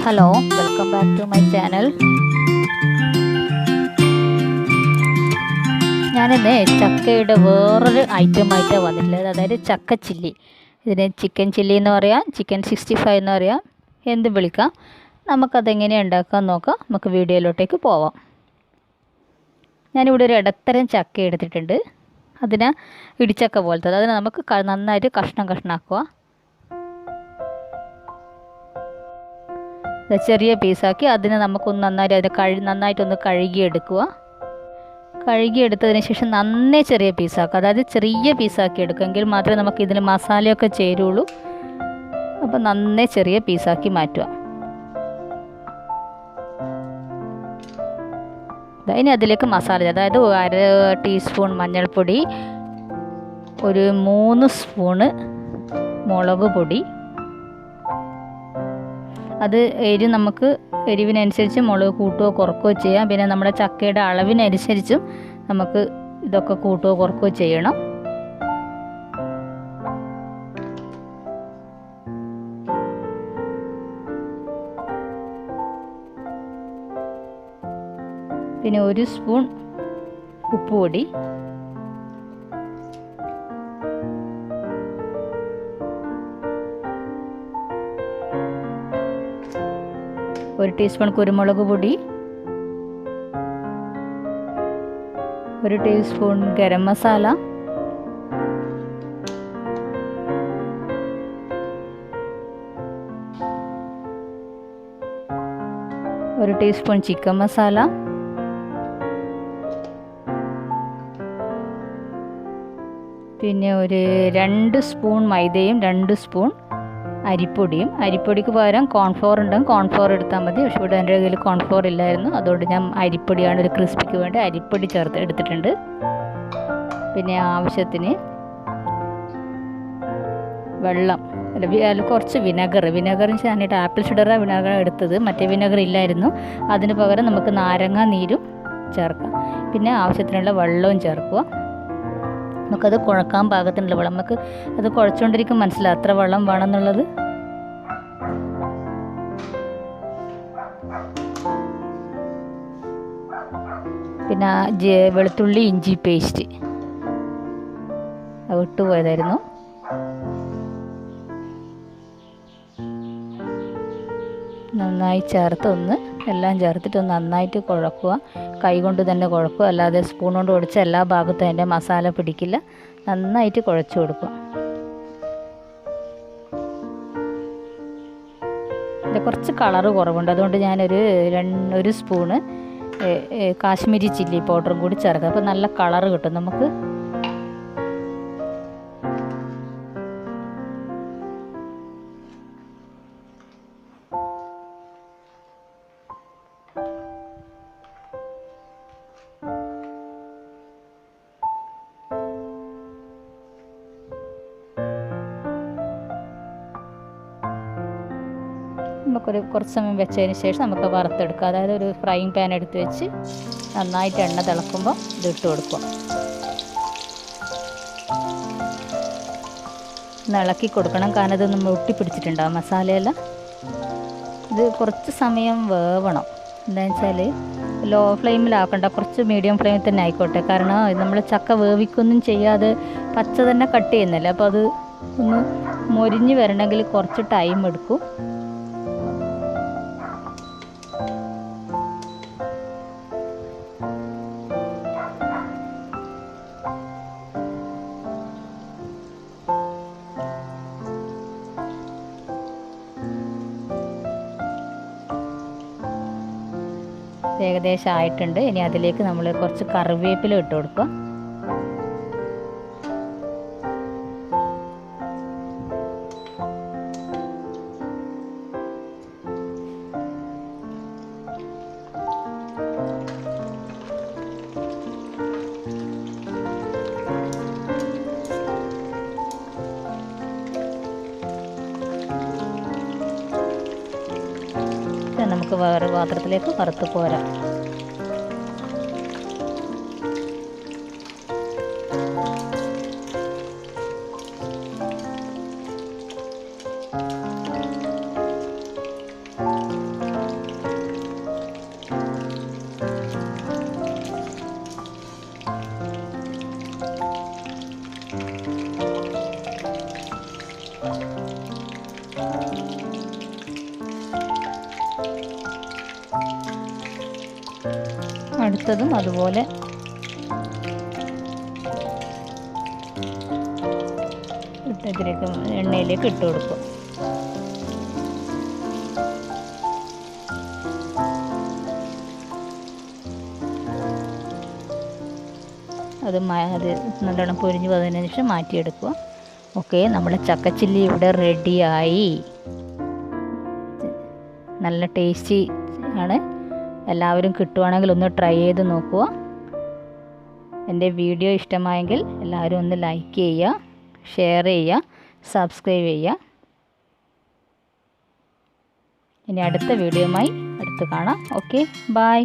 Hello, welcome back to my channel. ഞാനിന്ന് ചക്കയുടെ വേറൊരു ഐറ്റമായിട്ടാണ് വന്നിട്ടുള്ളത്. അതായത് ചക്ക ചില്ലി. ഇതിന് ചിക്കൻ ചില്ലി എന്ന് പറയാം, ചിക്കൻ 65 എന്ന് പറയാം, എന്തും വിളിക്കാം. നമുക്കതെങ്ങനെയാണ് ഉണ്ടാക്കാൻ നോക്കാം. നമുക്ക് വീഡിയോയിലോട്ടേക്ക് പോവാം. ഞാനിവിടെ ഒരു ഇടത്തരം ചക്ക എടുത്തിട്ടുണ്ട്. അതിനെ ഇടിച്ചക്ക പോലത്തെ, അതിനെ നമുക്ക് നന്നായിട്ട് കഷ്ണാക്കുക. ചെറിയ പീസാക്കി അതിനെ നമുക്കൊന്ന് നന്നായിട്ടൊന്ന് കഴുകിയെടുക്കുക. കഴുകിയെടുത്തതിന് ശേഷം നന്നേ ചെറിയ പീസാക്കുക. അതായത് ചെറിയ പീസാക്കി എടുക്കുമെങ്കിൽ മാത്രമേ നമുക്ക് ഇതിന് മസാലയൊക്കെ ചേരുള്ളൂ. അപ്പോൾ നന്നേ ചെറിയ പീസാക്കി മാറ്റുക. ഇനി അതിലേക്ക് മസാല, അതായത് 1/2 ടീസ്പൂൺ മഞ്ഞൾപ്പൊടി, ഒരു 3 സ്പൂണ് മുളക് പൊടി. അത് നമുക്ക് എരിവിനനുസരിച്ച് മുളക് കൂട്ടുകയോ കുറക്കുകയോ ചെയ്യാം. പിന്നെ നമ്മുടെ ചക്കയുടെ അളവിനനുസരിച്ചും നമുക്ക് ഇതൊക്കെ കൂട്ടുകയോ കുറക്കുകയോ ചെയ്യണം. പിന്നെ 1 സ്പൂൺ ഉപ്പുപൊടി, ഒരു ടീസ്പൂൺ കുരുമുളക് പൊടി, 1 teaspoon garam masala, 1 teaspoon chicken masala, പിന്നെ ഒരു 2 സ്പൂൺ മൈദയും 2 സ്പൂൺ അരിപ്പൊടിയും. അരിപ്പൊടിക്ക് പകരം കോൺഫ്ലോർ ഉണ്ടെങ്കിൽ കോൺഫ്ലോർ എടുത്താൽ മതി. പക്ഷേ ഇവിടെ എൻ്റെ കയ്യിൽ കോൺഫ്ലോർ ഇല്ലായിരുന്നു, അതുകൊണ്ട് ഞാൻ അരിപ്പൊടിയാണ് ഒരു ക്രിസ്പിക്ക് വേണ്ടി അരിപ്പൊടി എടുത്തിട്ടുണ്ട്. പിന്നെ ആവശ്യത്തിന് വെള്ളം, അല്ല കുറച്ച് വിനെഗറിന് ഞാനിട്ട് ആപ്പിൾ സിഡർ വിനെഗർ എടുത്തത്, മറ്റേ വിനെഗർ ഇല്ലായിരുന്നു. അതിന് പകരം നമുക്ക് നാരങ്ങ നീരും ചേർക്കാം. പിന്നെ ആവശ്യത്തിനുള്ള വെള്ളവും ചേർക്കുക. നമുക്കത് കുഴക്കാൻ പാകത്തിനുള്ള വെള്ളം, നമുക്ക് അത് കുഴച്ചുകൊണ്ടിരിക്കും മനസ്സിലാവും എത്ര വെള്ളം വേണമെന്നുള്ളത്. പിന്നെ വെളുത്തുള്ളി ഇഞ്ചി പേസ്റ്റ് വിട്ടുപോയതായിരുന്നു. നന്നായി എല്ലാം ചേർത്തിട്ട് നന്നായിട്ട് കുഴക്കുക. കൈ കൊണ്ട് തന്നെ കുഴക്കുക, അല്ലാതെ സ്പൂൺ കൊണ്ട് ഒടിച്ച് എല്ലാ ഭാഗത്തും അതിൻ്റെ മസാല പിടിക്കില്ല. നന്നായിട്ട് കുഴച്ച് കൊടുക്കുക. കുറച്ച് കളറ് കുറവുണ്ട്, അതുകൊണ്ട് ഞാനൊരു 1 സ്പൂണ് കാശ്മീരി ചില്ലി പൗഡറും കൂടി ചേർക്കുക. അപ്പോൾ നല്ല കളറ് കിട്ടും നമുക്ക്. കുറച്ച് സമയം വെച്ചതിന് ശേഷം നമുക്ക് വറുത്തെടുക്കാം. അതായത് ഒരു ഫ്രൈയിങ് പാൻ എടുത്ത് വെച്ച് നന്നായിട്ട് എണ്ണ തിളക്കുമ്പോൾ ഇതിട്ട് കൊടുക്കുക. ഇളക്കി കൊടുക്കണം, കാരണം ഇത് നമ്മൾ ഒട്ടിപ്പിടിച്ചിട്ടുണ്ടാവും മസാലയെല്ലാം. ഇത് കുറച്ച് സമയം വേവണം. എന്താണെന്ന് വെച്ചാൽ ലോ ഫ്ലെയിമിലാക്കണ്ട, കുറച്ച് മീഡിയം ഫ്ലെയിമിൽ തന്നെ ആയിക്കോട്ടെ. കാരണം നമ്മൾ ചക്ക വേവിക്കൊന്നും ചെയ്യാതെ പച്ച തന്നെ കട്ട് ചെയ്യുന്നില്ല. അപ്പോൾ അത് ഒന്ന് മൊരിഞ്ഞ് വരണമെങ്കിൽ കുറച്ച് ടൈം എടുക്കും. ഏകദേശം ആയിട്ടുണ്ട്. ഇനി അതിലേക്ക് നമ്മൾ കുറച്ച് കറിവേപ്പില ഇട്ട് കൊടുക്കുക. നമുക്ക് വേറെ പാത്രത്തിലേക്ക് വറുത്ത് പോരാം. അടുത്തതും അതുപോലെ ഇതിലേക്ക് എണ്ണയിലേക്ക് ഇട്ട് കൊടുക്കും. അത് നല്ലോണം പൊരിഞ്ഞ് വന്നതിന് ശേഷം മാറ്റിയെടുക്കുക. ഓക്കെ, നമ്മുടെ ചക്കച്ചില്ലി ഇവിടെ റെഡിയായി. നല്ല ടേസ്റ്റി ആണ്. എല്ലാവരും കിട്ടുവാണെങ്കിൽ ഒന്ന് ട്രൈ ചെയ്ത് നോക്കുക. എൻ്റെ വീഡിയോ ഇഷ്ടമായെങ്കിൽ എല്ലാവരും ഒന്ന് ലൈക്ക് ചെയ്യുക, ഷെയർ ചെയ്യുക, സബ്സ്ക്രൈബ് ചെയ്യുക. ഇനി അടുത്ത വീഡിയോയുമായി അടുത്ത് കാണാം. Okay, by.